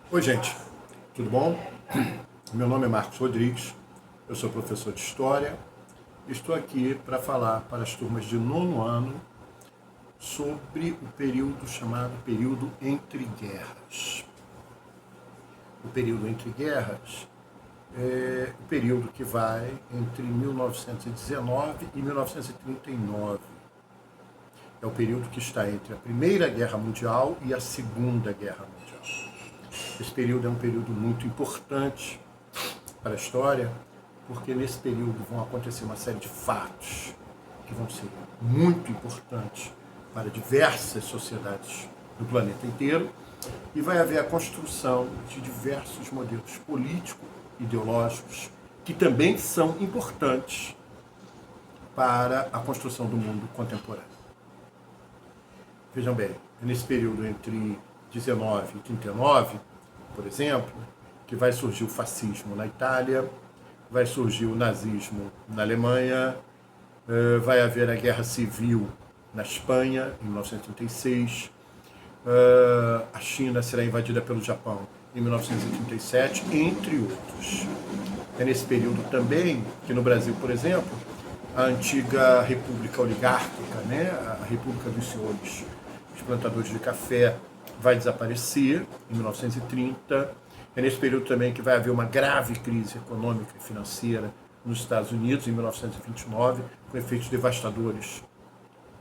Oi, gente, tudo bom? Meu nome é Marcos Rodrigues, eu sou professor de História e estou aqui para falar para as turmas de nono ano sobre o período chamado período entre guerras. O período entre guerras é o período que vai entre 1919 e 1939. É o período que está entre a Primeira Guerra Mundial e a Segunda Guerra Mundial. Esse período é um período muito importante para a história, porque nesse período vão acontecer uma série de fatos que vão ser muito importantes para diversas sociedades do planeta inteiro, e vai haver a construção de diversos modelos políticos, ideológicos, que também são importantes para a construção do mundo contemporâneo. Vejam bem, nesse período entre 19 e 39, por exemplo, que vai surgir o fascismo na Itália, vai surgir o nazismo na Alemanha, vai haver a Guerra Civil na Espanha, em 1936, a China será invadida pelo Japão em 1937, entre outros. É nesse período também que no Brasil, por exemplo, a antiga República Oligárquica, né, a República dos Senhores, os plantadores de café, vai desaparecer em 1930. É nesse período também que vai haver uma grave crise econômica e financeira nos Estados Unidos, em 1929, com efeitos devastadores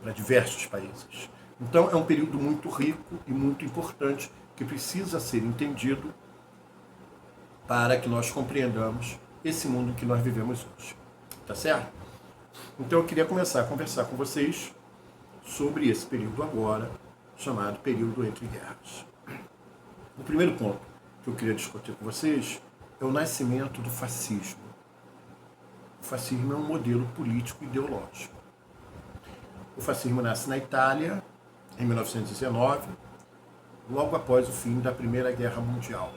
para diversos países. Então, é um período muito rico e muito importante que precisa ser entendido para que nós compreendamos esse mundo que nós vivemos hoje. Tá certo? Então, eu queria começar a conversar com vocês sobre esse período agora, chamado período entre guerras. O primeiro ponto que eu queria discutir com vocês é o nascimento do fascismo. O fascismo é um modelo político ideológico. O fascismo nasce na Itália, em 1919, logo após o fim da Primeira Guerra Mundial.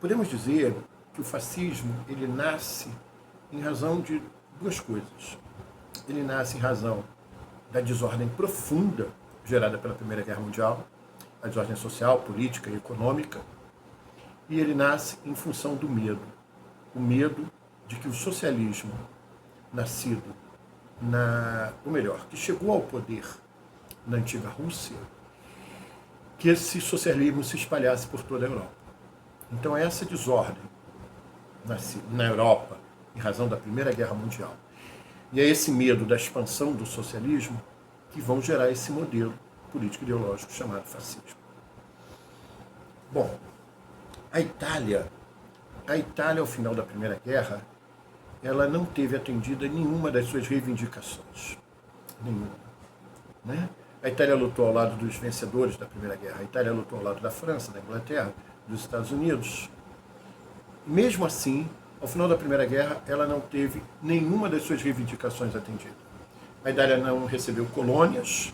Podemos dizer que o fascismo ele nasce em razão de duas coisas. Ele nasce em razão da desordem profunda gerada pela Primeira Guerra Mundial, a desordem social, política e econômica, e ele nasce em função do medo. O medo de que o socialismo, nascido que chegou ao poder na antiga Rússia, que esse socialismo se espalhasse por toda a Europa. Então essa desordem na Europa, em razão da Primeira Guerra Mundial, e é esse medo da expansão do socialismo que vão gerar esse modelo político-ideológico chamado fascismo. Bom, a Itália, ao final da Primeira Guerra, ela não teve atendida nenhuma das suas reivindicações. Nenhuma. Né? A Itália lutou ao lado dos vencedores da Primeira Guerra. A Itália lutou ao lado da França, da Inglaterra, dos Estados Unidos. Mesmo assim, ao final da Primeira Guerra, ela não teve nenhuma das suas reivindicações atendida. A Itália não recebeu colônias,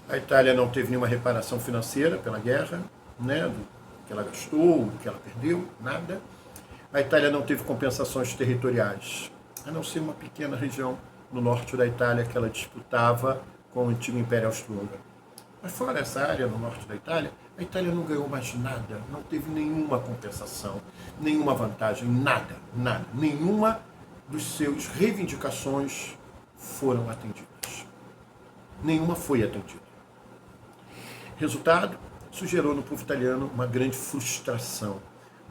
a Itália não teve nenhuma reparação financeira pela guerra, né, do que ela gastou, do que ela perdeu, nada. A Itália não teve compensações territoriais, a não ser uma pequena região no norte da Itália que ela disputava com o antigo Império Austro-Húngaro. Mas fora essa área no norte da Itália, a Itália não ganhou mais nada, não teve nenhuma compensação, nenhuma vantagem, nada. Nenhuma dos seus reivindicações foram atendidas. Nenhuma foi atendida. Resultado, isso gerou no povo italiano uma grande frustração,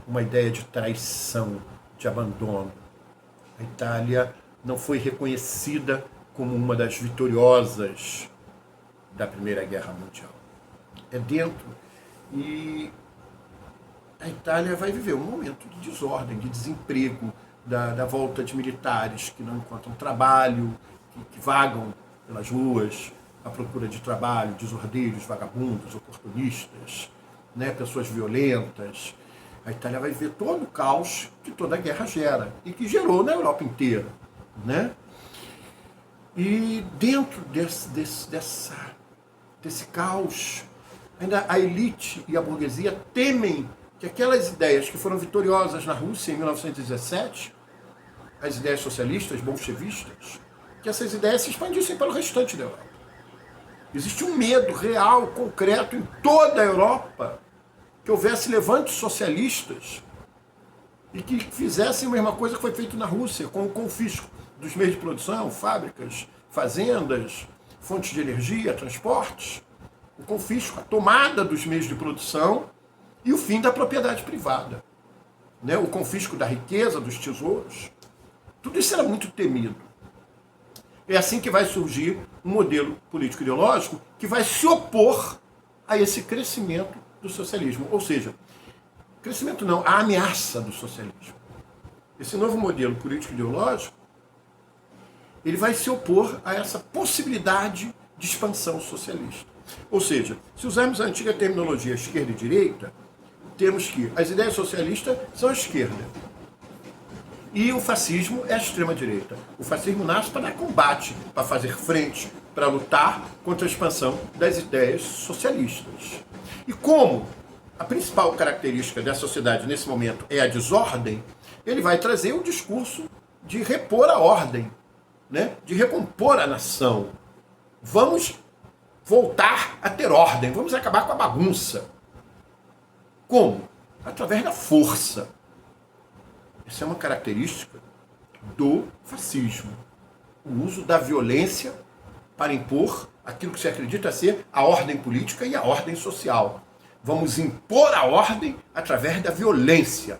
uma ideia de traição, de abandono. A Itália não foi reconhecida como uma das vitoriosas da Primeira Guerra Mundial. É dentro, e a Itália vai viver um momento de desordem, de desemprego, da volta de militares que não encontram trabalho, que vagam pelas ruas à procura de trabalho, desordeiros, vagabundos, oportunistas, né, pessoas violentas. A Itália vai viver todo o caos que toda guerra gera e que gerou na Europa inteira. Né? E dentro desse caos, ainda a elite e a burguesia temem que aquelas ideias que foram vitoriosas na Rússia em 1917, as ideias socialistas, bolchevistas, que essas ideias se expandissem para o restante da Europa. Existe um medo real, concreto, em toda a Europa, que houvesse levantes socialistas e que fizessem a mesma coisa que foi feito na Rússia, com o confisco dos meios de produção, fábricas, fazendas, fontes de energia, transportes, o confisco, a tomada dos meios de produção e o fim da propriedade privada, né? O confisco da riqueza, dos tesouros. Tudo isso era muito temido. É assim que vai surgir um modelo político-ideológico que vai se opor a esse crescimento do socialismo. Ou seja, crescimento não, a ameaça do socialismo. Esse novo modelo político-ideológico, ele vai se opor a essa possibilidade de expansão socialista. Ou seja, se usarmos a antiga terminologia esquerda e direita, temos que as ideias socialistas são a esquerda e o fascismo é a extrema-direita. O fascismo nasce para dar combate, para fazer frente, para lutar contra a expansão das ideias socialistas. E como a principal característica da sociedade nesse momento é a desordem, ele vai trazer o discurso de repor a ordem, né? De recompor a nação. Vamos voltar a ter ordem, vamos acabar com a bagunça. Como? Através da força. Essa é uma característica do fascismo. O uso da violência para impor aquilo que se acredita ser a ordem política e a ordem social. Vamos impor a ordem através da violência,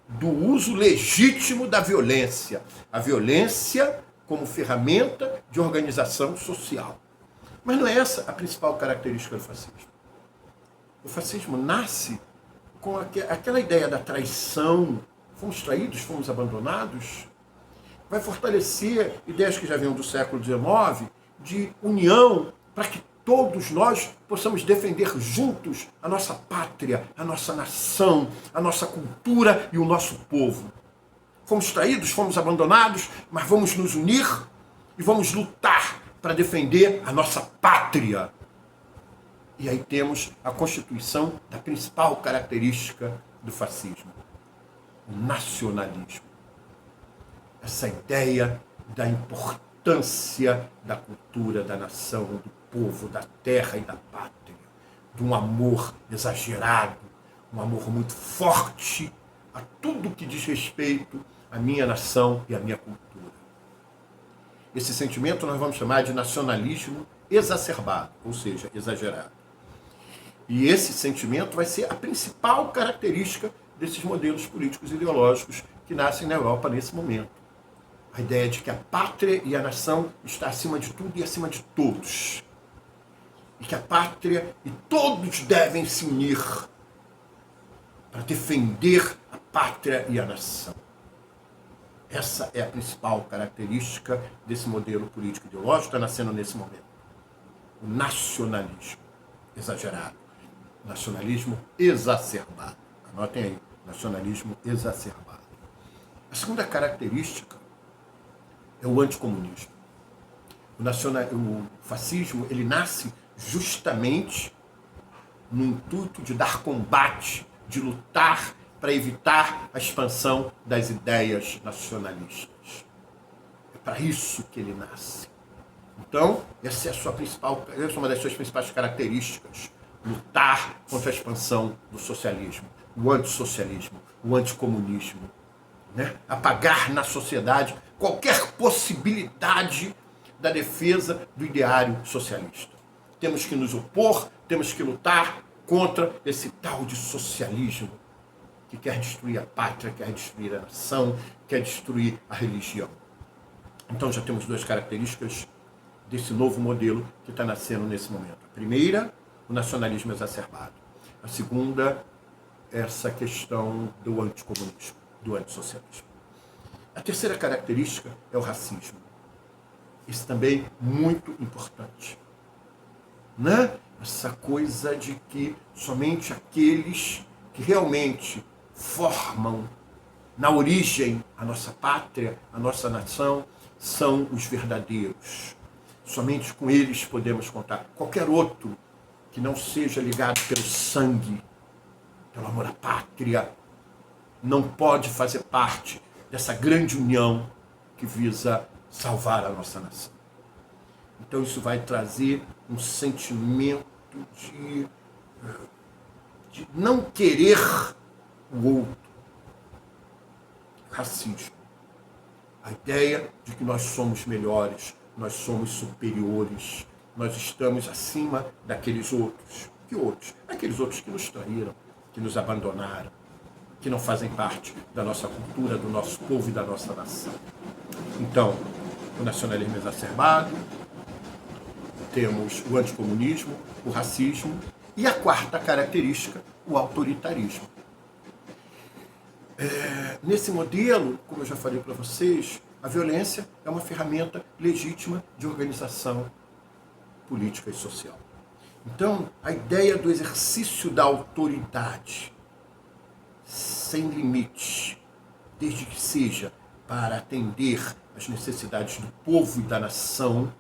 do uso legítimo da violência. A violência como ferramenta de organização social. Mas não é essa a principal característica do fascismo. O fascismo nasce com aquela ideia da traição. Fomos traídos, fomos abandonados. Vai fortalecer ideias que já vinham do século XIX, de união, para que todos nós possamos defender juntos a nossa pátria, a nossa nação, a nossa cultura e o nosso povo. Fomos traídos, fomos abandonados, mas vamos nos unir e vamos lutar para defender a nossa pátria. E aí temos a constituição da principal característica do fascismo, o nacionalismo. Essa ideia da importância da cultura, da nação, do povo, da terra e da pátria, de um amor exagerado, um amor muito forte a tudo que diz respeito à minha nação e à minha cultura. Esse sentimento nós vamos chamar de nacionalismo exacerbado, ou seja, exagerado. E esse sentimento vai ser a principal característica desses modelos políticos e ideológicos que nascem na Europa nesse momento. A ideia de que a pátria e a nação está acima de tudo e acima de todos. E que a pátria e todos devem se unir para defender a pátria e a nação. Essa é a principal característica desse modelo político ideológico que está nascendo nesse momento. O nacionalismo exagerado. O nacionalismo exacerbado. Anotem aí, nacionalismo exacerbado. A segunda característica é o anticomunismo. O fascismo, ele nasce justamente no intuito de dar combate, de lutar para evitar a expansão das ideias nacionalistas. É para isso que ele nasce. Então, essa é uma das suas principais características. Lutar contra a expansão do socialismo, o antissocialismo, o anticomunismo. Né? Apagar na sociedade qualquer possibilidade da defesa do ideário socialista. Temos que nos opor, temos que lutar contra esse tal de socialismo que quer destruir a pátria, quer destruir a nação, quer destruir a religião. Então já temos duas características desse novo modelo que está nascendo nesse momento. A primeira, o nacionalismo exacerbado. A segunda, essa questão do anticomunismo, do antissocialismo. A terceira característica é o racismo. Isso também muito importante. Né? Essa coisa de que somente aqueles que realmente formam na origem a nossa pátria, a nossa nação, são os verdadeiros. Somente com eles podemos contar. Qualquer outro que não seja ligado pelo sangue, pelo amor à pátria, não pode fazer parte dessa grande união que visa salvar a nossa nação. Então isso vai trazer um sentimento de de não querer o outro. Racismo. A ideia de que nós somos melhores, nós somos superiores, nós estamos acima daqueles outros. Que outros? Aqueles outros que nos traíram, que nos abandonaram, que não fazem parte da nossa cultura, do nosso povo e da nossa nação. Então, o nacionalismo exacerbado, temos o anticomunismo, o racismo e a quarta característica, o autoritarismo. Nesse modelo, como eu já falei para vocês, a violência é uma ferramenta legítima de organização política e social. Então, a ideia do exercício da autoridade sem limites, desde que seja para atender às necessidades do povo e da nação,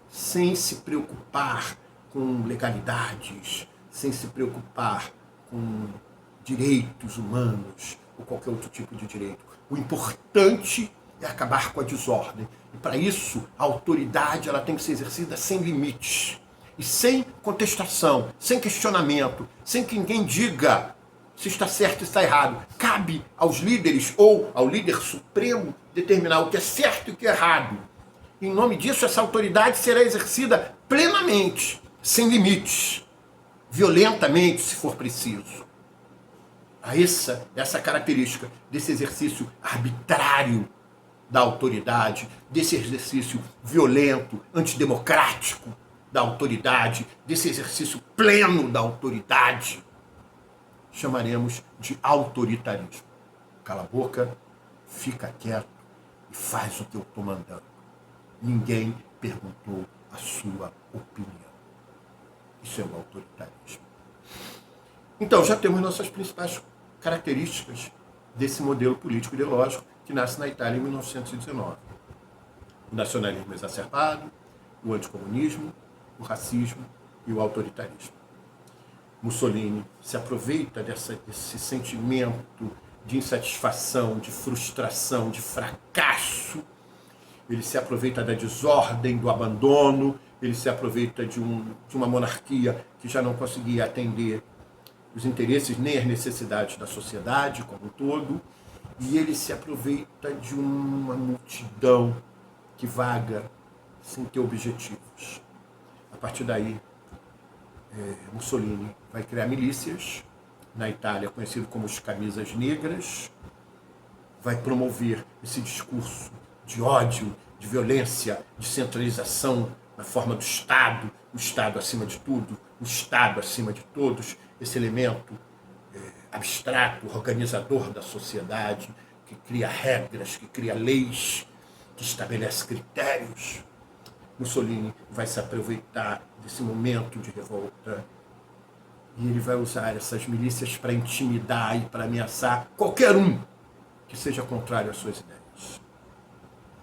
sem se preocupar com legalidades, sem se preocupar com direitos humanos ou qualquer outro tipo de direito. O importante é acabar com a desordem. E para isso, a autoridade ela tem que ser exercida sem limites e sem contestação, sem questionamento, sem que ninguém diga se está certo e está errado. Cabe aos líderes ou ao líder supremo determinar o que é certo e o que é errado. Em nome disso, essa autoridade será exercida plenamente, sem limites, violentamente, se for preciso. Essa característica desse exercício arbitrário da autoridade, desse exercício violento, antidemocrático da autoridade, desse exercício pleno da autoridade, chamaremos de autoritarismo. Cala a boca, fica quieto e faz o que eu estou mandando. Ninguém perguntou a sua opinião. Isso é o autoritarismo. Então, já temos nossas principais características desse modelo político ideológico que nasce na Itália em 1919. O nacionalismo exacerbado, o anticomunismo, o racismo e o autoritarismo. Mussolini se aproveita desse sentimento de insatisfação, de frustração, de fracasso. Ele se aproveita da desordem, do abandono, ele se aproveita de uma monarquia que já não conseguia atender os interesses nem as necessidades da sociedade como um todo, e ele se aproveita de uma multidão que vaga sem ter objetivos. A partir daí, Mussolini vai criar milícias, na Itália conhecido como os camisas negras, vai promover esse discurso de ódio, de violência, de centralização na forma do Estado, o Estado acima de tudo, o Estado acima de todos, esse elemento abstrato, organizador da sociedade, que cria regras, que cria leis, que estabelece critérios. Mussolini vai se aproveitar desse momento de revolta e ele vai usar essas milícias para intimidar e para ameaçar qualquer um que seja contrário às suas ideias.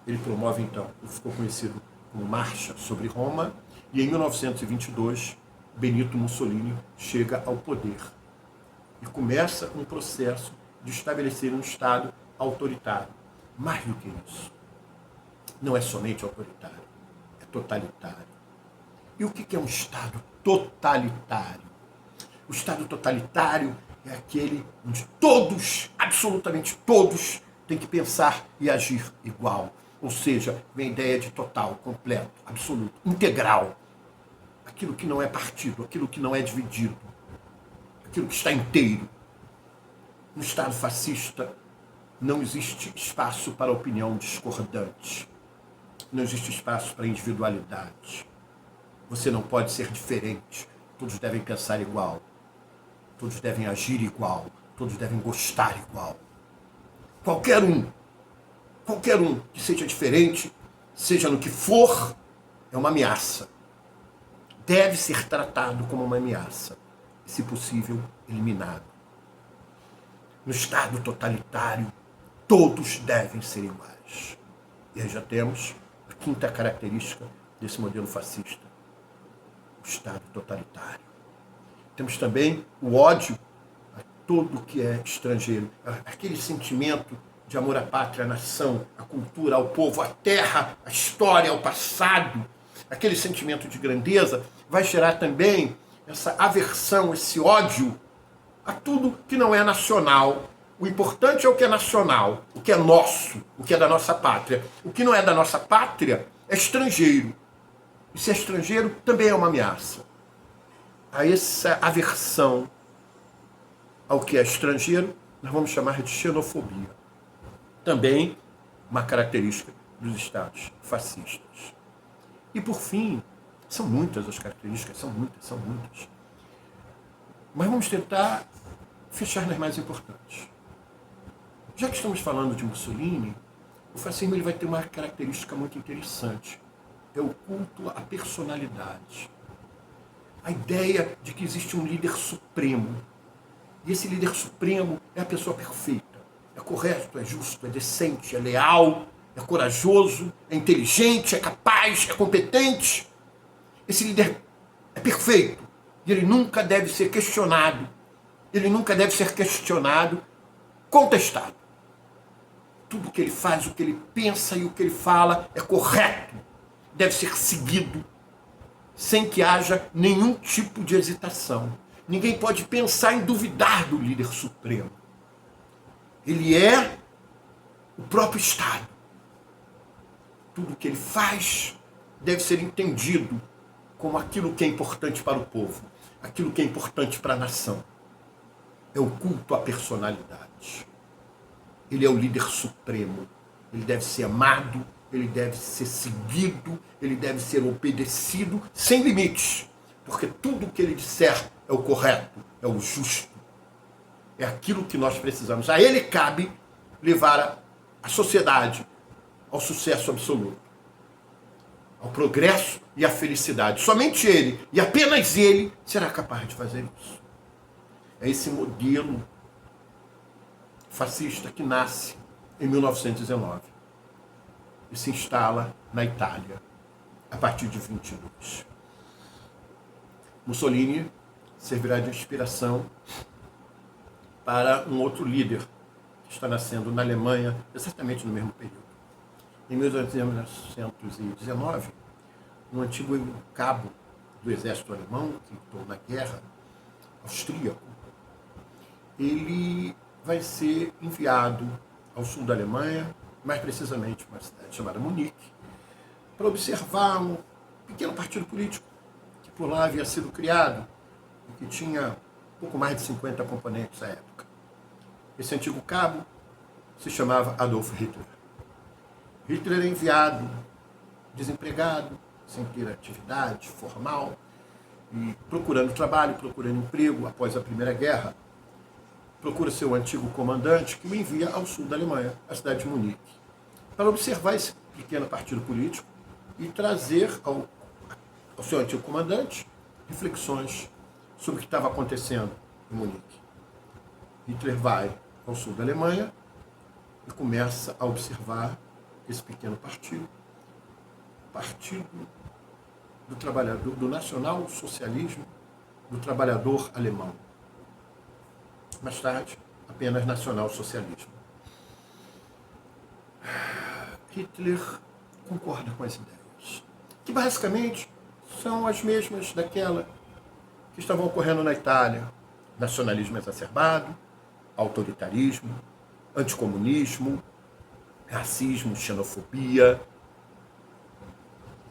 Ele promove, então, o que ficou conhecido como Marcha sobre Roma, e em 1922, Benito Mussolini chega ao poder e começa um processo de estabelecer um Estado autoritário. Mais do que isso, não é somente autoritário, é totalitário. E o que é um Estado totalitário? O Estado totalitário é aquele onde todos, absolutamente todos, têm que pensar e agir igual. Ou seja, vem a ideia de total, completo, absoluto, integral. Aquilo que não é partido, aquilo que não é dividido, aquilo que está inteiro. No Estado fascista não existe espaço para opinião discordante. Não existe espaço para individualidade. Você não pode ser diferente. Todos devem pensar igual. Todos devem agir igual. Todos devem gostar igual. Qualquer um que seja diferente, seja no que for, é uma ameaça. Deve ser tratado como uma ameaça. E, se possível, eliminado. No Estado totalitário, todos devem ser iguais. E aí já temos a quinta característica desse modelo fascista. O Estado totalitário. Temos também o ódio a tudo que é estrangeiro. Aquele sentimento de amor à pátria, à nação, à cultura, ao povo, à terra, à história, ao passado. Aquele sentimento de grandeza vai gerar também essa aversão, esse ódio a tudo que não é nacional. O importante é o que é nacional, o que é nosso, o que é da nossa pátria. O que não é da nossa pátria é estrangeiro. E se é estrangeiro, também é uma ameaça. A essa aversão ao que é estrangeiro, nós vamos chamar de xenofobia. Também uma característica dos estados fascistas. E por fim, são muitas as características, são muitas. Mas vamos tentar fechar nas mais importantes. Já que estamos falando de Mussolini, o fascismo ele vai ter uma característica muito interessante. É o culto à personalidade. A ideia de que existe um líder supremo. E esse líder supremo é a pessoa perfeita. É correto, é justo, é decente, é leal, é corajoso, é inteligente, é capaz, é competente. Esse líder é perfeito. E ele nunca deve ser questionado. Ele nunca deve ser questionado, contestado. Tudo que ele faz, o que ele pensa e o que ele fala é correto. Deve ser seguido, sem que haja nenhum tipo de hesitação. Ninguém pode pensar em duvidar do líder supremo. Ele é o próprio Estado. Tudo que ele faz deve ser entendido como aquilo que é importante para o povo, aquilo que é importante para a nação. É o culto à personalidade. Ele é o líder supremo. Ele deve ser amado, ele deve ser seguido, ele deve ser obedecido sem limites. Porque tudo que ele disser é o correto, é o justo. É aquilo que nós precisamos. A ele cabe levar a sociedade ao sucesso absoluto, ao progresso e à felicidade. Somente ele, e apenas ele, será capaz de fazer isso. É esse modelo fascista que nasce em 1919 e se instala na Itália a partir de 22. Mussolini servirá de inspiração para um outro líder que está nascendo na Alemanha exatamente no mesmo período. Em 1919, um antigo cabo do exército alemão, que lutou na guerra, austríaco, ele vai ser enviado ao sul da Alemanha, mais precisamente uma cidade chamada Munique, para observar um pequeno partido político que por lá havia sido criado e que tinha pouco mais de 50 componentes à época. Esse antigo cabo se chamava Adolf Hitler. Hitler é enviado desempregado, sem ter atividade formal, e procurando trabalho, procurando emprego após a Primeira Guerra. Procura seu antigo comandante, que o envia ao sul da Alemanha, a cidade de Munique, para observar esse pequeno partido político e trazer ao seu antigo comandante reflexões sobre o que estava acontecendo em Munique. Hitler vai ao sul da Alemanha e começa a observar esse pequeno partido, partido do trabalhador, do nacional-socialismo, do trabalhador alemão. Mais tarde, apenas nacional-socialismo. Hitler concorda com as ideias, que basicamente são as mesmas daquela que estavam ocorrendo na Itália. Nacionalismo exacerbado, autoritarismo, anticomunismo, racismo, xenofobia,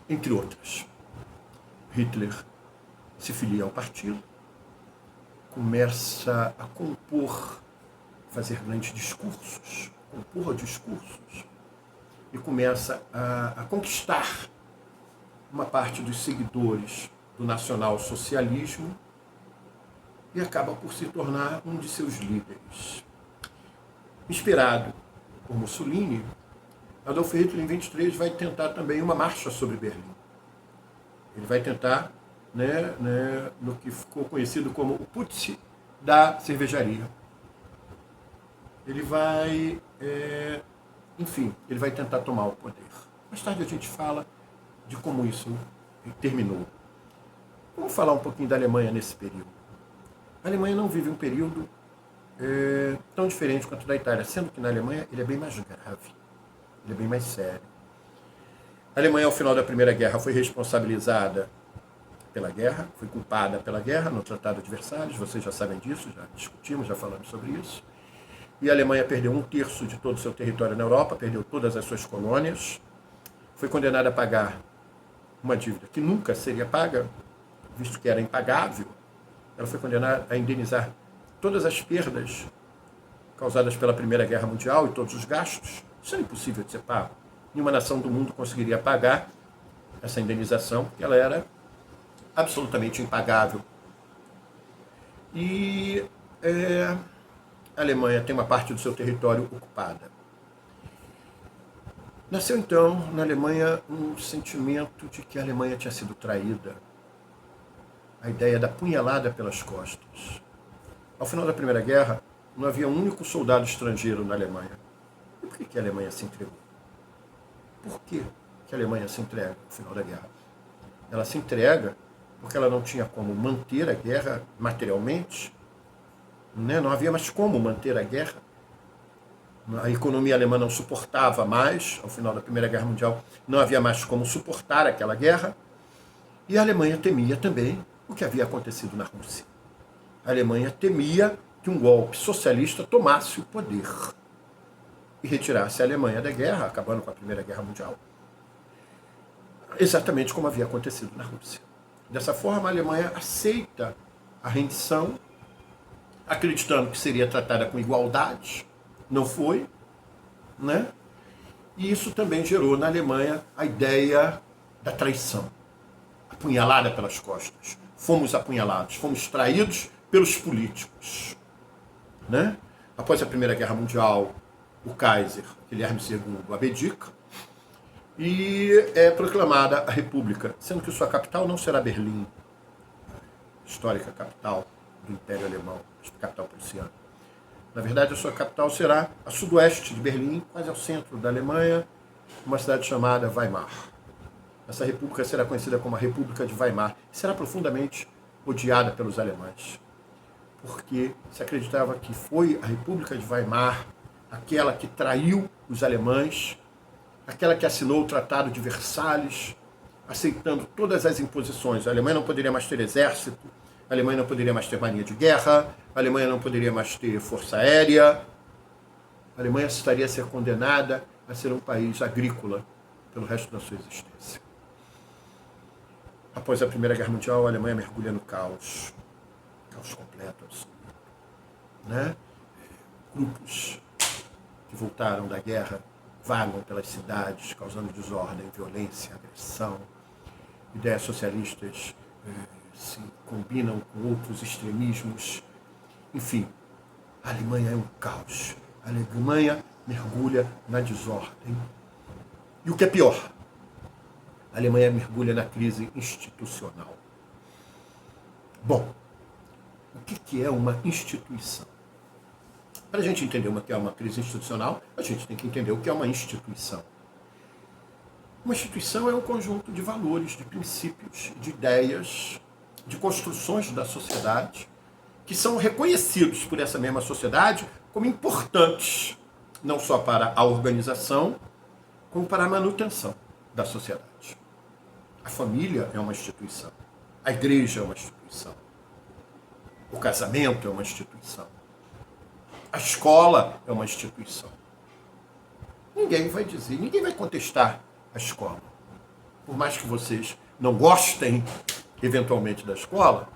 entre outras. Hitler se filia ao partido, começa a compor, fazer grandes discursos, e começa a conquistar uma parte dos seguidores do nacional-socialismo e acaba por se tornar um de seus líderes. Inspirado por Mussolini, Adolf Hitler, em 23, vai tentar também uma marcha sobre Berlim. Ele vai tentar, no que ficou conhecido como o Putsch da cervejaria. Ele vai, ele vai tentar tomar o poder. Mais tarde a gente fala de como isso terminou. Vamos falar um pouquinho da Alemanha nesse período. A Alemanha não vive um período tão diferente quanto da Itália, sendo que na Alemanha ele é bem mais grave, ele é bem mais sério. A Alemanha, ao final da Primeira Guerra, foi responsabilizada pela guerra, foi culpada pela guerra no Tratado de Versalhes, vocês já sabem disso, já discutimos, já falamos sobre isso. E a Alemanha perdeu 1/3 de todo o seu território na Europa, perdeu todas as suas colônias, foi condenada a pagar uma dívida que nunca seria paga, visto que era impagável. Ela foi condenada a indenizar todas as perdas causadas pela Primeira Guerra Mundial e todos os gastos. Isso era impossível de ser pago. Nenhuma nação do mundo conseguiria pagar essa indenização, porque ela era absolutamente impagável. E a Alemanha tem uma parte do seu território ocupada. Nasceu então na Alemanha um sentimento de que a Alemanha tinha sido traída. A ideia da punhalada pelas costas. Ao final da Primeira Guerra, não havia um único soldado estrangeiro na Alemanha. E por que a Alemanha se entregou? Por que a Alemanha se entrega no final da guerra? Ela se entrega porque ela não tinha como manter a guerra materialmente, né? Não havia mais como manter a guerra. A economia alemã não suportava mais, ao final da Primeira Guerra Mundial, não havia mais como suportar aquela guerra. E a Alemanha temia também o que havia acontecido na Rússia. A Alemanha temia que um golpe socialista tomasse o poder e retirasse a Alemanha da guerra, acabando com a Primeira Guerra Mundial. Exatamente como havia acontecido na Rússia. Dessa forma, a Alemanha aceita a rendição, acreditando que seria tratada com igualdade. Não foi, né? E isso também gerou na Alemanha a ideia da traição. Apunhalada pelas costas. Fomos apunhalados, fomos traídos pelos políticos, né? Após a Primeira Guerra Mundial, o Kaiser Guilherme II abdica e é proclamada a República, sendo que sua capital não será Berlim, histórica capital do Império Alemão, capital prussiana. Na verdade, a sua capital será a sudoeste de Berlim, quase ao centro da Alemanha, uma cidade chamada Weimar. Essa república será conhecida como a República de Weimar e será profundamente odiada pelos alemães, porque se acreditava que foi a República de Weimar aquela que traiu os alemães, aquela que assinou o Tratado de Versalhes, aceitando todas as imposições. A Alemanha não poderia mais ter exército, a Alemanha não poderia mais ter mania de guerra, a Alemanha não poderia mais ter força aérea, a Alemanha estaria a ser condenada a ser um país agrícola pelo resto da sua existência. Após a Primeira Guerra Mundial, a Alemanha mergulha no caos. Caos completo, absoluto, né? Grupos que voltaram da guerra vagam pelas cidades, causando desordem, violência, agressão. Ideias socialistas se combinam com outros extremismos. Enfim, a Alemanha é um caos. A Alemanha mergulha na desordem. E o que é pior, a Alemanha mergulha na crise institucional. Bom, o que é uma instituição? Para a gente entender o que é uma crise institucional, a gente tem que entender o que é uma instituição. Uma instituição é um conjunto de valores, de princípios, de ideias, de construções da sociedade, que são reconhecidos por essa mesma sociedade como importantes, não só para a organização, como para a manutenção da sociedade. A família é uma instituição, a igreja é uma instituição, o casamento é uma instituição, a escola é uma instituição. Ninguém vai dizer, ninguém vai contestar a escola. Por mais que vocês não gostem, eventualmente, da escola,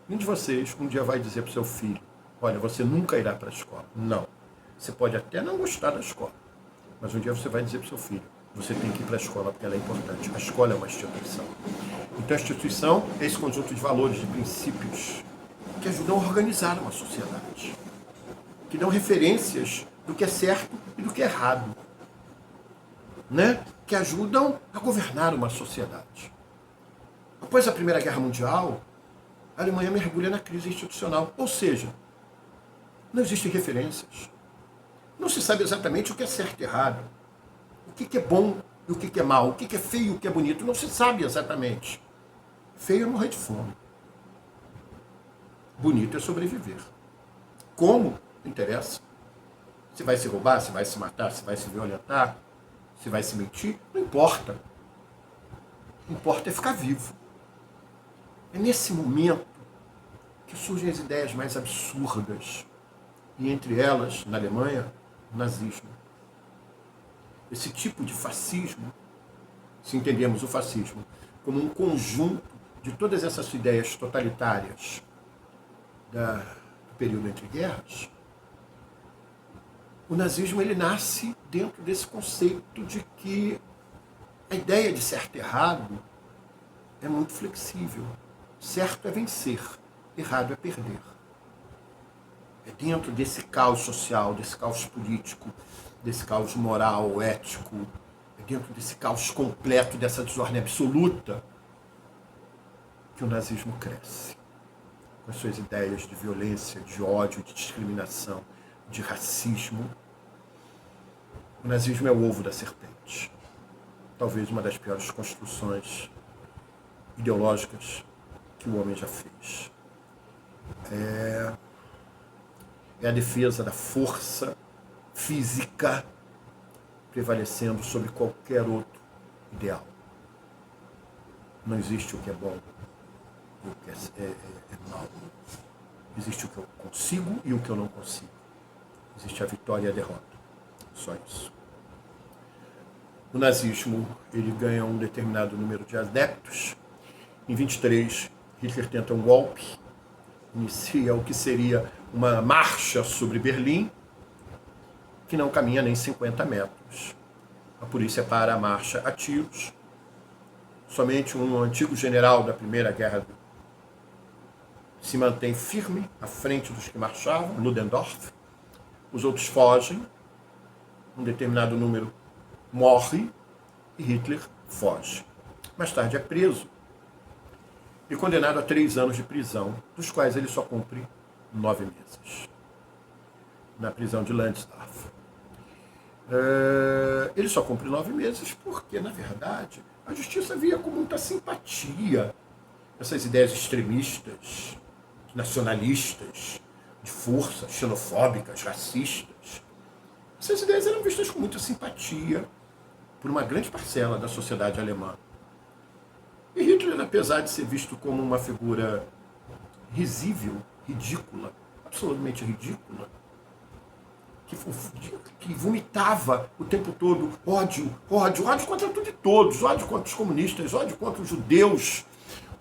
nenhum de vocês um dia vai dizer para o seu filho, olha, você nunca irá para a escola. Não. Você pode até não gostar da escola, mas um dia você vai dizer para o seu filho, você tem que ir para a escola porque ela é importante. A escola é uma instituição. Então a instituição é esse conjunto de valores, de princípios, que ajudam a organizar uma sociedade, que dão referências do que é certo e do que é errado, né? Que ajudam a governar uma sociedade. Após a Primeira Guerra Mundial, a Alemanha mergulha na crise institucional, ou seja, não existem referências. Não se sabe exatamente o que é certo e errado, o que é bom e o que é mal, o que é feio e o que é bonito, não se sabe exatamente. Feio é morrer de fome. Bonito é sobreviver. Como? Não interessa. Se vai se roubar, se vai se matar, se vai se violentar, se vai se mentir, não importa. O que importa é ficar vivo. É nesse momento que surgem as ideias mais absurdas, e entre elas, na Alemanha, o nazismo. Esse tipo de fascismo, se entendemos o fascismo como um conjunto de todas essas ideias totalitárias do período entre guerras, o nazismo ele nasce dentro desse conceito de que a ideia de certo e errado é muito flexível. Certo é vencer, errado é perder. É dentro desse caos social, desse caos político, desse caos moral, ético, é dentro desse caos completo, dessa desordem absoluta, que o nazismo cresce. Com as suas ideias de violência, de ódio, de discriminação, de racismo. O nazismo é o ovo da serpente. Talvez uma das piores construções ideológicas que o homem já fez. É a defesa da força física prevalecendo sobre qualquer outro ideal. Não existe o que é bom e o que é mal. Existe o que eu consigo e o que eu não consigo. Existe a vitória e a derrota. Só isso. O nazismo ele ganha um determinado número de adeptos. Em 23, Hitler tenta um golpe, inicia o que seria uma marcha sobre Berlim, que não caminha nem 50 metros. A polícia para a marcha a tiros. Somente um antigo general da Primeira Guerra se mantém firme à frente dos que marchavam, Ludendorff. Os outros fogem, um determinado número morre e Hitler foge. Mais tarde é preso e condenado a 3 anos de prisão, dos quais ele só cumpre 9 meses, na prisão de Landsdorf. Ele só cumpre 9 meses porque, na verdade, a justiça via com muita simpatia essas ideias extremistas, nacionalistas, de força, xenofóbicas, racistas. Essas ideias eram vistas com muita simpatia por uma grande parcela da sociedade alemã. E Hitler, apesar de ser visto como uma figura risível, ridícula, absolutamente ridícula, que vomitava o tempo todo ódio contra tudo e todos, ódio contra os comunistas, ódio contra os judeus,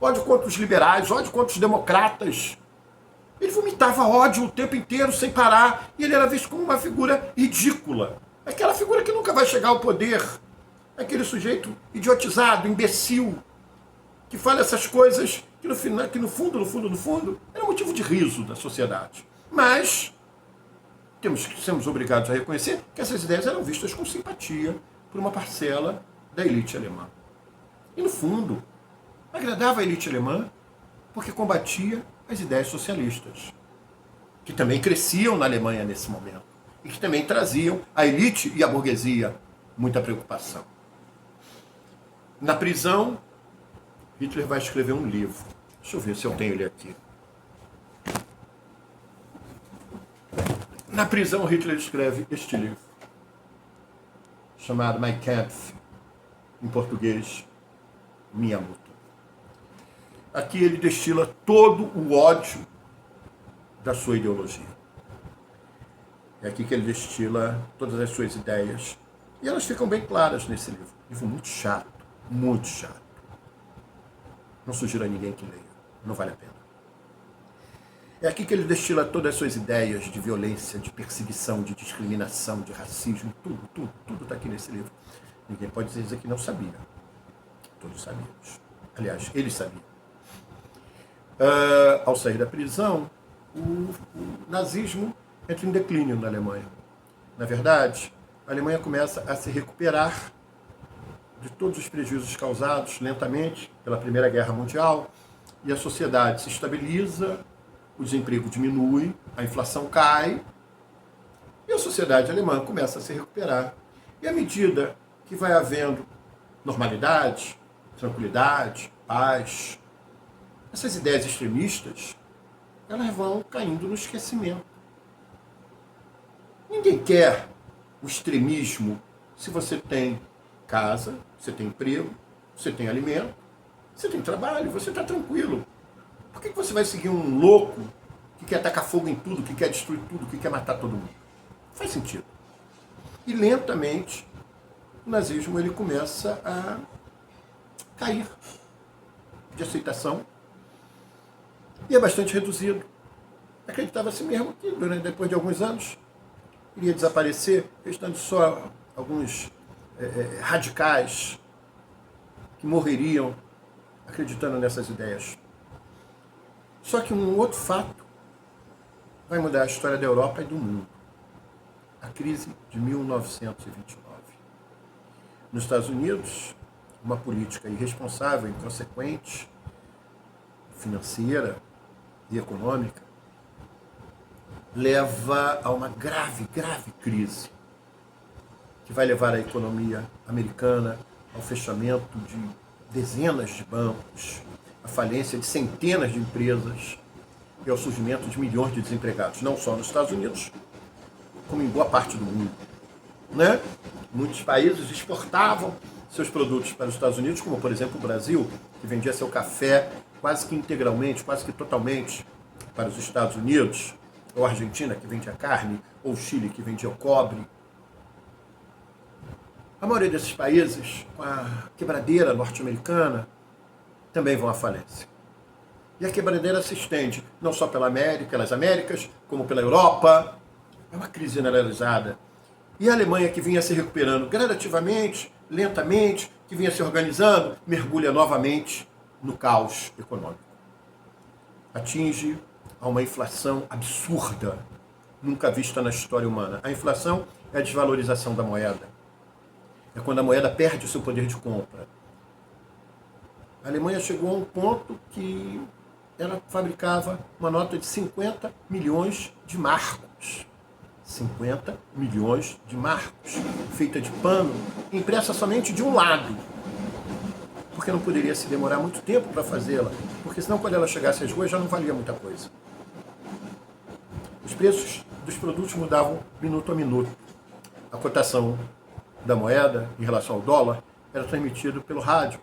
ódio contra os liberais, ódio contra os democratas. Ele vomitava ódio o tempo inteiro, sem parar, e ele era visto como uma figura ridícula. Aquela figura que nunca vai chegar ao poder. Aquele sujeito idiotizado, imbecil, que fala essas coisas que no fundo, era motivo de riso da sociedade. Mas somos obrigados a reconhecer que essas ideias eram vistas com simpatia por uma parcela da elite alemã. E no fundo, agradava a elite alemã porque combatia as ideias socialistas, que também cresciam na Alemanha nesse momento, e que também traziam à elite e à burguesia muita preocupação. Na prisão, Hitler vai escrever um livro. Deixa eu ver se eu tenho ele aqui. Na prisão, Hitler escreve este livro, chamado Mein Kampf, em português, Minha Luta. Aqui ele destila todo o ódio da sua ideologia. É aqui que ele destila todas as suas ideias. E elas ficam bem claras nesse livro. Livro muito chato, muito chato. Não sugiro a ninguém que leia, não vale a pena. É aqui que ele destila todas as suas ideias de violência, de perseguição, de discriminação, de racismo, tudo está aqui nesse livro. Ninguém pode dizer que não sabia. Todos sabíamos. Aliás, eles sabiam. Ao sair da prisão, o nazismo entra em declínio na Alemanha. Na verdade, a Alemanha começa a se recuperar de todos os prejuízos causados lentamente pela Primeira Guerra Mundial, e a sociedade se estabiliza, o desemprego diminui, a inflação cai, e a sociedade alemã começa a se recuperar. E à medida que vai havendo normalidade, tranquilidade, paz, essas ideias extremistas, elas vão caindo no esquecimento. Ninguém quer o extremismo se você tem casa, você tem emprego, você tem alimento, você tem trabalho, você está tranquilo. que você vai seguir um louco que quer tacar fogo em tudo, que quer destruir tudo, que quer matar todo mundo? Não faz sentido. E lentamente o nazismo ele começa a cair de aceitação e é bastante reduzido. Acreditava-se mesmo que depois de alguns anos iria desaparecer, restando só alguns radicais que morreriam acreditando nessas ideias. Só que um outro fato vai mudar a história da Europa e do mundo. A crise de 1929. Nos Estados Unidos, uma política irresponsável, inconsequente, financeira e econômica, leva a uma grave, grave crise, que vai levar a economia americana ao fechamento de dezenas de bancos, à falência de centenas de empresas e ao surgimento de milhões de desempregados, não só nos Estados Unidos, como em boa parte do mundo. Né? Muitos países exportavam seus produtos para os Estados Unidos, como por exemplo o Brasil, que vendia seu café quase que integralmente, quase que totalmente para os Estados Unidos, ou a Argentina, que vendia carne, ou o Chile, que vendia o cobre. A maioria desses países, com a quebradeira norte-americana, também vão à falência. E a quebradeira se estende não só pelas Américas, como pela Europa. É uma crise generalizada. E a Alemanha, que vinha se recuperando gradativamente, lentamente, que vinha se organizando, mergulha novamente no caos econômico. Atinge a uma inflação absurda, nunca vista na história humana. A inflação é a desvalorização da moeda. É quando a moeda perde o seu poder de compra. A Alemanha chegou a um ponto que ela fabricava uma nota de 50 milhões de marcos. 50 milhões de marcos, feita de pano, impressa somente de um lado. Porque não poderia se demorar muito tempo para fazê-la, porque senão quando ela chegasse às ruas já não valia muita coisa. Os preços dos produtos mudavam minuto a minuto. A cotação da moeda em relação ao dólar era transmitida pelo rádio,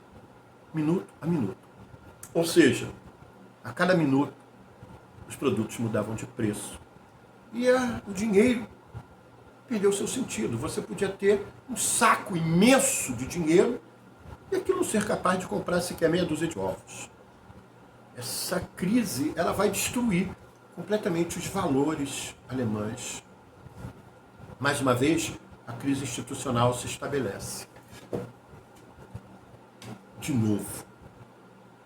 minuto a minuto. Ou seja, a cada minuto os produtos mudavam de preço. E o dinheiro perdeu seu sentido. Você podia ter um saco imenso de dinheiro e aquilo não ser capaz de comprar sequer meia dúzia de ovos. Essa crise ela vai destruir completamente os valores alemães. Mais uma vez, a crise institucional se estabelece. De novo.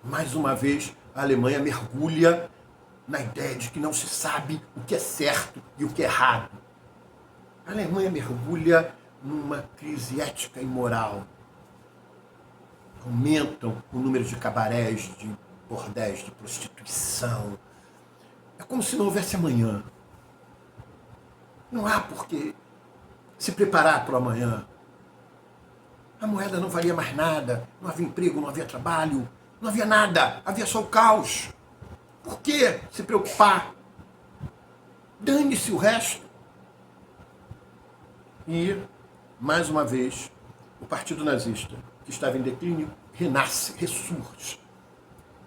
Mais uma vez, a Alemanha mergulha na ideia de que não se sabe o que é certo e o que é errado. A Alemanha mergulha numa crise ética e moral. Aumentam o número de cabarés, de bordéis, de prostituição. É como se não houvesse amanhã. Não há por que se preparar para o amanhã. A moeda não valia mais nada, não havia emprego, não havia trabalho, não havia nada, havia só o caos. Por que se preocupar? Dane-se o resto. E, mais uma vez, o Partido Nazista, que estava em declínio, renasce, ressurge,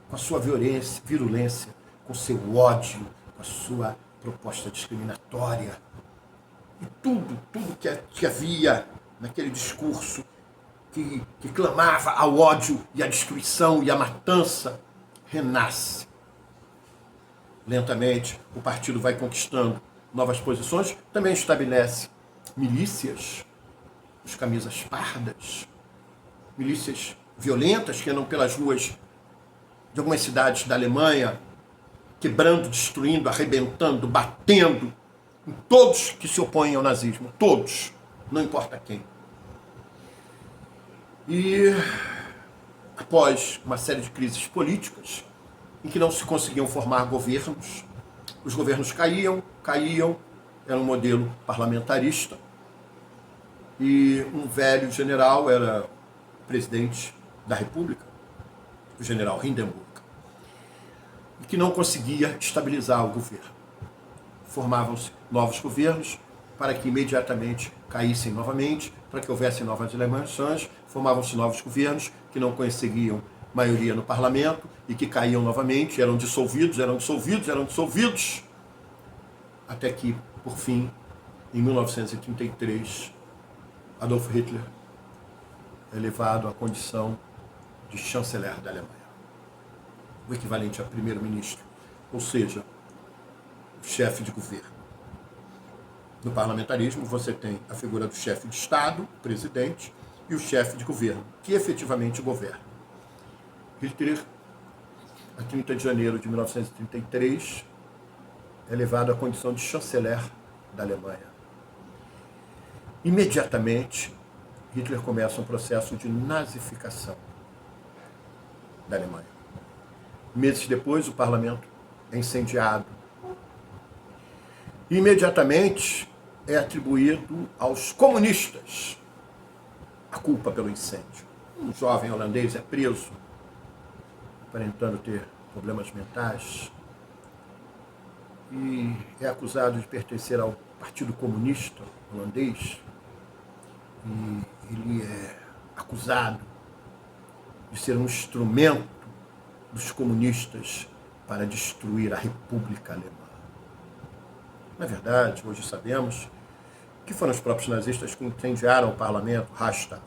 com a sua virulência, com o seu ódio, com a sua proposta discriminatória. E tudo que havia naquele discurso que clamava ao ódio e à destruição e à matança, renasce. Lentamente, o partido vai conquistando novas posições, também estabelece milícias, os camisas pardas, milícias violentas que andam pelas ruas de algumas cidades da Alemanha, quebrando, destruindo, arrebentando, batendo em todos que se opõem ao nazismo, todos, não importa quem. E após uma série de crises políticas, em que não se conseguiam formar governos, os governos caíam, era um modelo parlamentarista, e um velho general era presidente da República, o general Hindenburg, e que não conseguia estabilizar o governo. Formavam-se novos governos para que imediatamente caíssem novamente, para que houvesse novas eleições, formavam-se novos governos que não conseguiam maioria no parlamento e que caíam novamente, eram dissolvidos, até que, por fim, em 1933, Adolf Hitler é elevado à condição de chanceler da Alemanha, o equivalente a primeiro-ministro, ou seja, o chefe de governo. No parlamentarismo, você tem a figura do chefe de Estado, o presidente, e o chefe de governo, que efetivamente governa. Hitler, a 30 de janeiro de 1933, é elevado à condição de chanceler da Alemanha. Imediatamente, Hitler começa um processo de nazificação da Alemanha. Meses depois, o parlamento é incendiado. Imediatamente é atribuído aos comunistas a culpa pelo incêndio. Um jovem holandês é preso, aparentando ter problemas mentais, e é acusado de pertencer ao Partido Comunista holandês, e ele é acusado de ser um instrumento dos comunistas para destruir a República Alemã. Na verdade, hoje sabemos que foram os próprios nazistas que incendiaram o parlamento, Reichstag,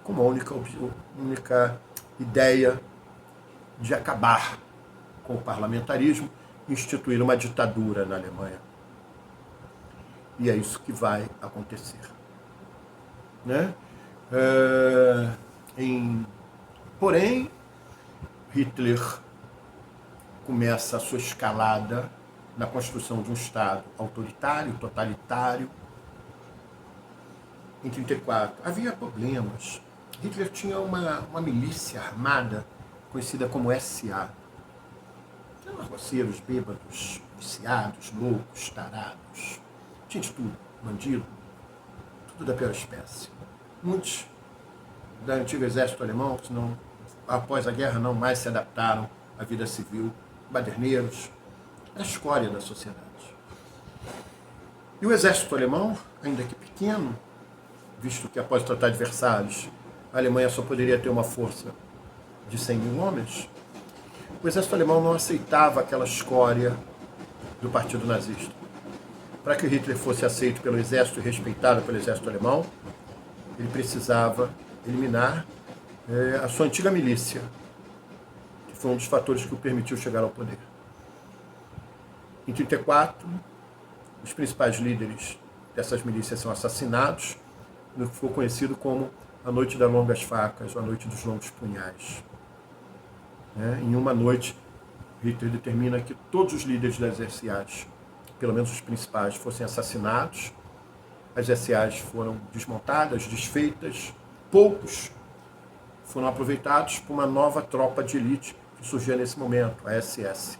com uma única ideia de acabar com o parlamentarismo e instituir uma ditadura na Alemanha. E é isso que vai acontecer. Né? Porém, Hitler começa a sua escalada na construção de um Estado autoritário, totalitário. Em 1934, havia problemas. Hitler tinha uma milícia armada conhecida como SA. Eram arroceiros, bêbados, viciados, loucos, tarados. Tinha de tudo, bandido, tudo da pior espécie. Muitos do antigo exército alemão, que não, após a guerra não mais se adaptaram à vida civil, baderneiros, a escória da sociedade. E o exército alemão, ainda que pequeno, visto que após o Tratado de Versalhes, a Alemanha só poderia ter uma força de 100 mil homens, o exército alemão não aceitava aquela escória do partido nazista. Para que Hitler fosse aceito pelo exército e respeitado pelo exército alemão, ele precisava eliminar a sua antiga milícia, que foi um dos fatores que o permitiu chegar ao poder. Em 1934, os principais líderes dessas milícias são assassinados no que ficou conhecido como a Noite das Longas Facas, ou a Noite dos Longos Punhais. Em uma noite, Hitler determina que todos os líderes das SAs, pelo menos os principais, fossem assassinados. As SAs foram desmontadas, desfeitas. Poucos foram aproveitados por uma nova tropa de elite que surgia nesse momento, a SS.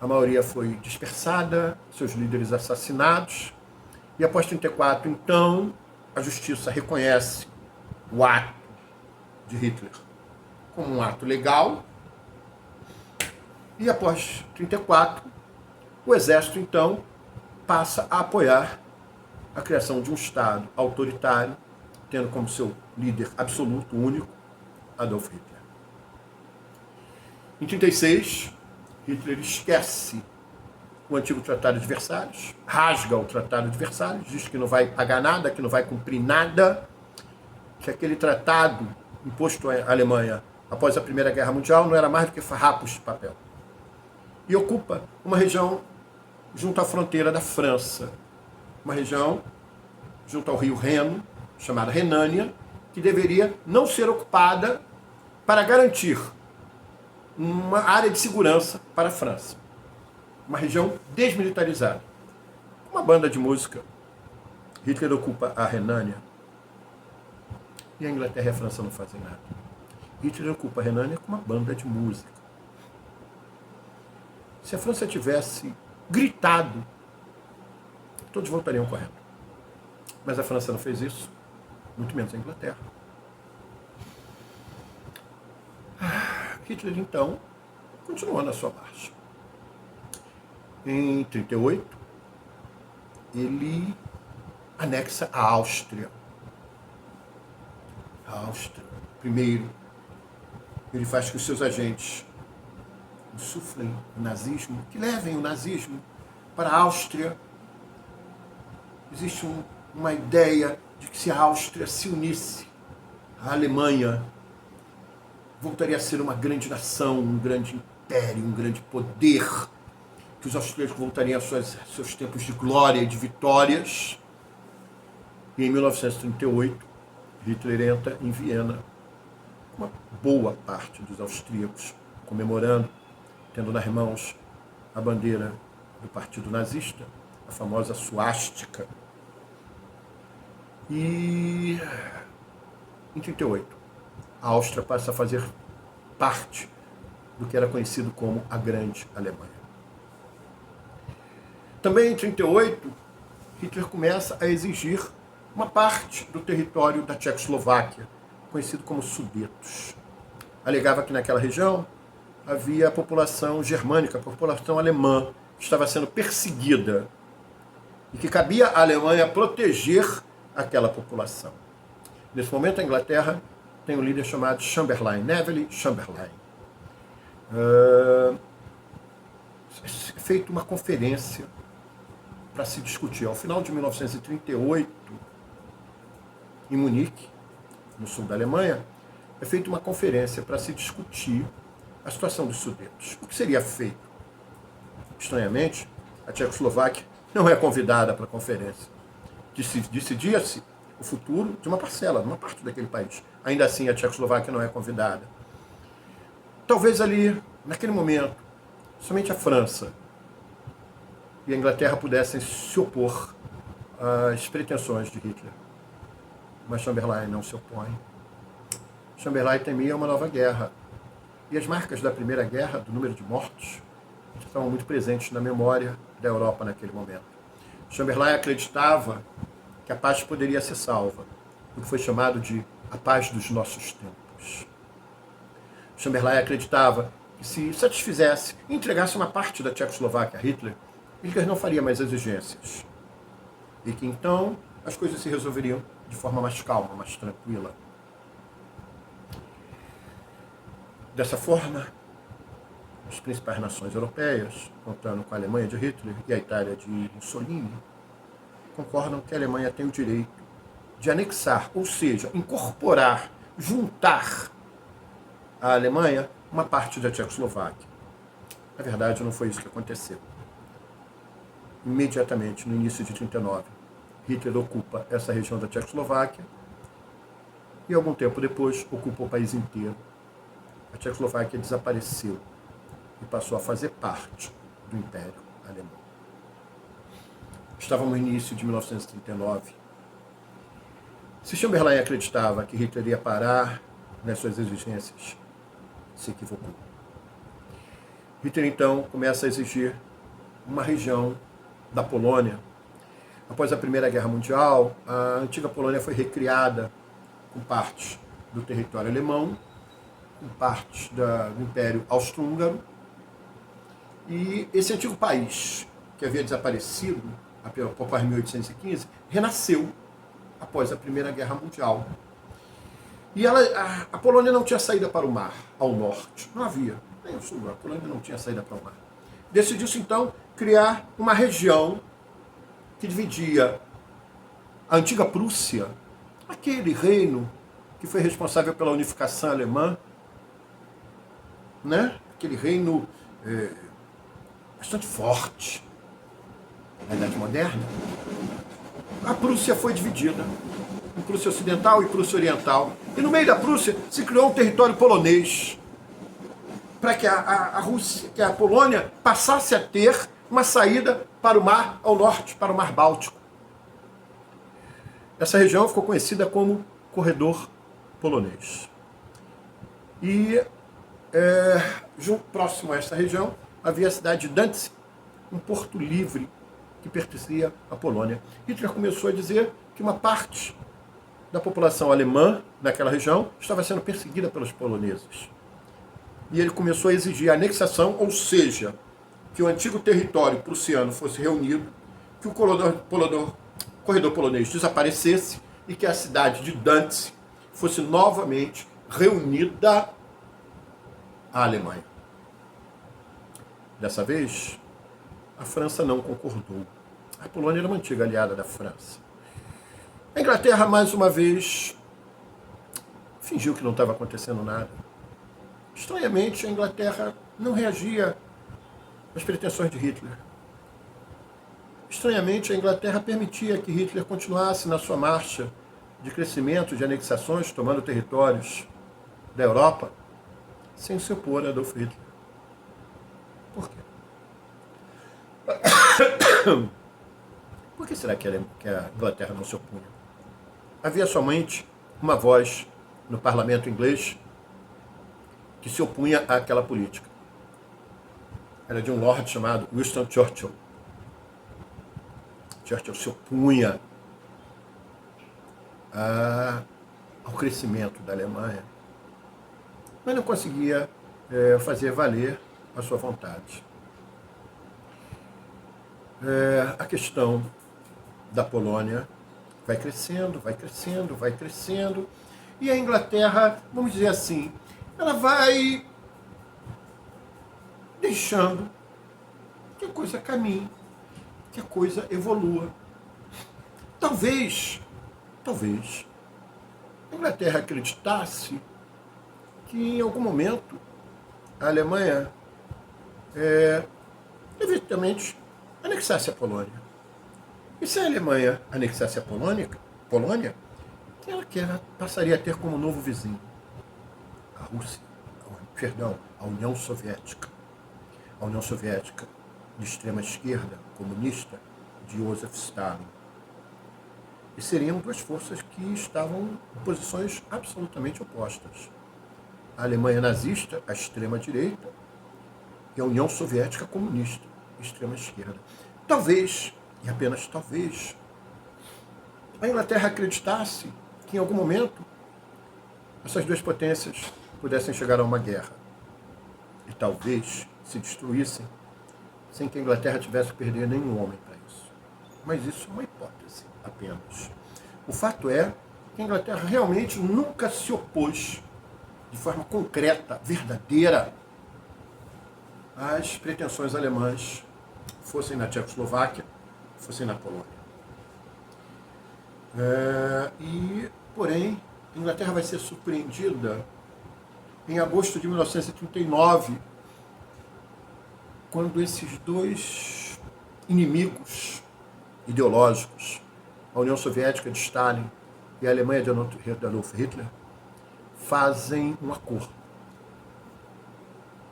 A maioria foi dispersada, seus líderes assassinados, e após 1934, então, a justiça reconhece o ato de Hitler como um ato legal, e após 1934, o exército, então, passa a apoiar a criação de um Estado autoritário, tendo como seu líder absoluto, único, Adolf Hitler. Em 1936, Hitler esquece o antigo Tratado de Versalhes, rasga o Tratado de Versalhes, diz que não vai pagar nada, que não vai cumprir nada, que aquele tratado imposto à Alemanha após a Primeira Guerra Mundial não era mais do que farrapos de papel. E ocupa uma região junto à fronteira da França, uma região junto ao rio Reno, chamada Renânia, que deveria não ser ocupada para garantir uma área de segurança para a França. Uma região desmilitarizada. Uma banda de música. Hitler ocupa a Renânia. E a Inglaterra e a França não fazem nada. Hitler ocupa a Renânia com uma banda de música. Se a França tivesse gritado, todos voltariam correndo. Mas a França não fez isso, muito menos a Inglaterra. Hitler, então, continuou na sua marcha. Em 1938, ele anexa a Áustria. A Áustria, Primeiro, ele faz que os seus agentes insuflem o nazismo, que levem o nazismo para a Áustria. Existe uma ideia de que se a Áustria se unisse à Alemanha, voltaria a ser uma grande nação, um grande império, um grande poder, que os austríacos voltariam a seus tempos de glória e de vitórias. E em 1938, Hitler entra em Viena, uma boa parte dos austríacos comemorando, tendo nas mãos a bandeira do partido nazista, a famosa suástica. E em 1938, a Áustria passa a fazer parte do que era conhecido como a Grande Alemanha. Também em 1938, Hitler começa a exigir uma parte do território da Tchecoslováquia, conhecido como Sudetos. Alegava que naquela região havia a população germânica, a população alemã, que estava sendo perseguida e que cabia à Alemanha proteger aquela população. Nesse momento, a Inglaterra tem um líder chamado Chamberlain, Neville Chamberlain. É feita uma conferência para se discutir. Ao final de 1938, em Munique, no sul da Alemanha, é feita uma conferência para se discutir a situação dos Sudetos. O que seria feito? Estranhamente, a Tchecoslováquia não é convidada para a conferência. Decidia-se o futuro de uma parcela, de uma parte daquele país. Ainda assim, a Tchecoslováquia não é convidada. Talvez ali, naquele momento, somente a França e a Inglaterra pudessem se opor às pretensões de Hitler. Mas Chamberlain não se opõe. Chamberlain temia uma nova guerra. E as marcas da Primeira Guerra, do número de mortos, estavam muito presentes na memória da Europa naquele momento. Chamberlain acreditava que a paz poderia ser salva, o que foi chamado de a paz dos nossos tempos. Chamberlain acreditava que se satisfizesse e entregasse uma parte da Tchecoslováquia a Hitler, Hitler não faria mais exigências. E que então as coisas se resolveriam de forma mais calma, mais tranquila. Dessa forma, as principais nações europeias, contando com a Alemanha de Hitler e a Itália de Mussolini, concordam que a Alemanha tem o direito de anexar, ou seja, incorporar, juntar à Alemanha uma parte da Tchecoslováquia. Na verdade, não foi isso que aconteceu. Imediatamente, no início de 1939, Hitler ocupa essa região da Tchecoslováquia e, algum tempo depois, ocupa o país inteiro. A Tchecoslováquia desapareceu e passou a fazer parte do Império Alemão. Estávamos no início de 1939. Se Chamberlain acreditava que Hitler ia parar nas suas exigências, se equivocou. Hitler, então, começa a exigir uma região da Polônia. Após a Primeira Guerra Mundial, a antiga Polônia foi recriada com partes do território alemão, com partes do Império Austro-Húngaro. E esse antigo país, que havia desaparecido após 1815, renasceu após a Primeira Guerra Mundial. E a Polônia não tinha saída para o mar, ao norte. Não havia, nem ao sul. A Polônia não tinha saída para o mar. Decidiu-se, então, criar uma região que dividia a antiga Prússia, aquele reino que foi responsável pela unificação alemã, né? Aquele reino bastante forte na Idade Moderna. A Prússia foi dividida em Prússia Ocidental e Prússia Oriental. E no meio da Prússia se criou um território polonês para que a Rússia, que a Polônia passasse a ter uma saída para o mar ao norte, para o Mar Báltico. Essa região ficou conhecida como Corredor Polonês. E próximo a essa região havia a cidade de Danzig, um porto livre que pertencia à Polônia. Hitler começou a dizer que uma parte da população alemã naquela região estava sendo perseguida pelos poloneses. E ele começou a exigir a anexação, ou seja, que o antigo território prussiano fosse reunido, que o corredor polonês desaparecesse e que a cidade de Danzig fosse novamente reunida à Alemanha. Dessa vez, a França não concordou. A Polônia era uma antiga aliada da França. A Inglaterra, mais uma vez, fingiu que não estava acontecendo nada. Estranhamente, a Inglaterra não reagia às pretensões de Hitler. Estranhamente, a Inglaterra permitia que Hitler continuasse na sua marcha de crescimento, de anexações, tomando territórios da Europa, sem se opor a Adolf Hitler. Por quê? Por que será que a Inglaterra não se opunha? Havia somente uma voz no parlamento inglês que se opunha àquela política. Era de um lord chamado Winston Churchill. Churchill se opunha ao crescimento da Alemanha, mas não conseguia fazer valer a sua vontade. A questão da Polônia vai crescendo, vai crescendo, vai crescendo, e a Inglaterra, vamos dizer assim, ela vai deixando que a coisa caminhe, que a coisa evolua. Talvez a Inglaterra acreditasse que em algum momento a Alemanha evidentemente anexasse a Polônia. E se a Alemanha anexasse a Polônia, ela passaria a ter como novo vizinho a Rússia, a União Soviética. A União Soviética de extrema esquerda, comunista, de Joseph Stalin. E seriam duas forças que estavam em posições absolutamente opostas. A Alemanha nazista, a extrema direita, e a União Soviética comunista, extrema esquerda. Talvez, e apenas talvez, a Inglaterra acreditasse que em algum momento essas duas potências pudessem chegar a uma guerra. E talvez se destruíssem sem que a Inglaterra tivesse que perder nenhum homem para isso. Mas isso é uma hipótese apenas. O fato é que a Inglaterra realmente nunca se opôs de forma concreta, verdadeira, às pretensões alemãs, fossem na Tchecoslováquia, fossem na Polônia. Porém, a Inglaterra vai ser surpreendida em agosto de 1939, quando esses dois inimigos ideológicos, a União Soviética de Stalin e a Alemanha de Adolf Hitler, fazem um acordo.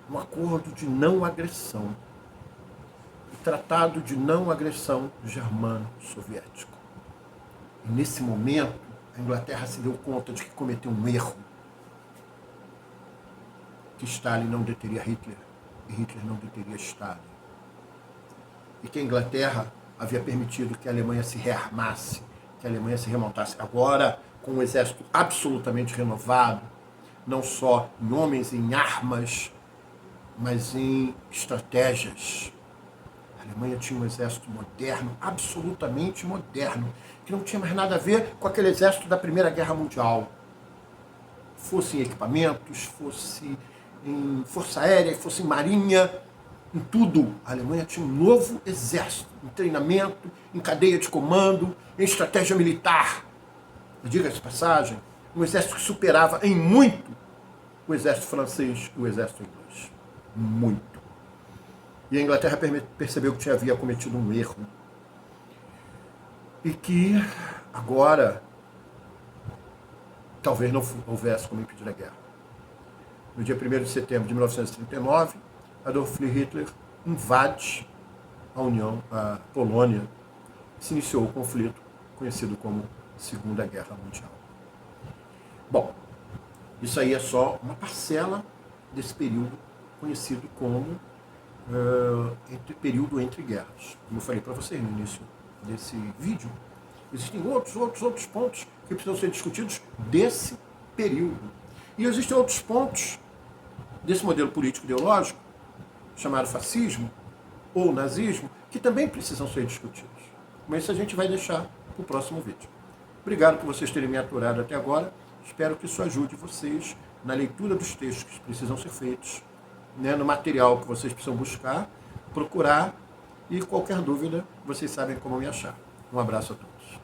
Um acordo de não agressão. O Tratado de Não Agressão Germano-Soviético. E nesse momento, a Inglaterra se deu conta de que cometeu um erro. Que Stalin não deteria Hitler e Hitler não deteria Stalin. E que a Inglaterra havia permitido que a Alemanha se rearmasse, que a Alemanha se remontasse. Agora, com um exército absolutamente renovado, não só em homens, em armas, mas em estratégias. A Alemanha tinha um exército moderno, absolutamente moderno, que não tinha mais nada a ver com aquele exército da Primeira Guerra Mundial. Fosse em equipamentos, fosse em força aérea, fosse em marinha, em tudo. A Alemanha tinha um novo exército, em treinamento, em cadeia de comando, em estratégia militar. E diga-se de passagem, um exército que superava em muito o exército francês e o exército inglês. Muito. E a Inglaterra percebeu que havia cometido um erro. E que agora talvez não houvesse como impedir a guerra. No dia 1º de setembro de 1939, Adolf Hitler invade a Polônia, e se iniciou o conflito conhecido como Segunda Guerra Mundial. Bom, isso aí é só uma parcela desse período conhecido como período entre guerras. Como eu falei para vocês no início desse vídeo, existem outros pontos que precisam ser discutidos desse período. E existem outros pontos desse modelo político-ideológico, chamado fascismo ou nazismo, que também precisam ser discutidos. Mas isso a gente vai deixar para o próximo vídeo. Obrigado por vocês terem me aturado até agora. Espero que isso ajude vocês na leitura dos textos que precisam ser feitos, né, no material que vocês precisam buscar, procurar, e qualquer dúvida, vocês sabem como me achar. Um abraço a todos.